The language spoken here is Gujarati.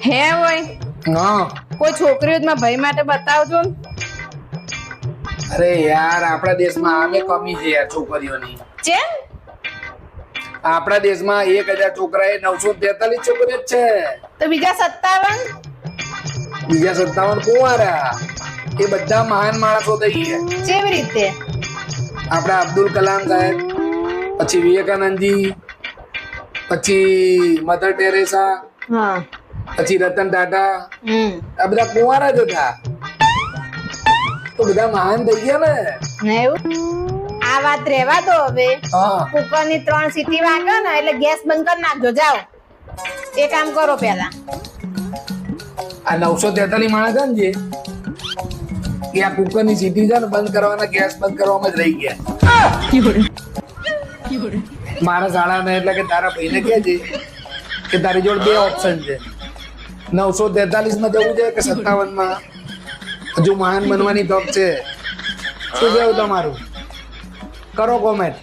હે હોય હા કોઈ છોકરીઓ માં ભાઈ માટે બતાવજો ને. અરે યાર આપણા દેશમાં આમે કમી છે યાર છોકરીઓની. ચેમ? આપણા દેશમાં 1000 છોકરા એ 943 છોકરીઓ જ છે. તો બીજા 57? બીજા 57 કુંવારા. એ બધા મહાન માણસો થઈ ગયા. કેવી રીતે? આપડા અબ્દુલ કલામ સાહેબ, પછી વિવેકાનંદજી, પછી મધર ટેરેસા, હા. પછી રતન ટાટા, આ બધા કુંવારા જ હતા. તો બધા મહાન થઈ ગયા ને. એવું? આ વાત રહેવા દો હવે. હા કુકર ની 3 સીટી વાગે ને એટલે ગેસ બંધ કરી નાખજો. જાઓ એ કામ કરો પેલા. આ 943 માણસ છે ને જે એ આ કુકર ની સીટી છે ને બંધ કરવાના ગેસ બંધ કરવામાં જ રહી ગયા. મારા શાળાને એટલે કે તારા ભાઈને કહે છે કે તારી જોડે 2 ઓપ્શન છે, 943 માં જવું છે કે 57 માં. હજુ મહાન બનવાની તક છે. શું કેવું તમારું? કરો કોમેન્ટ.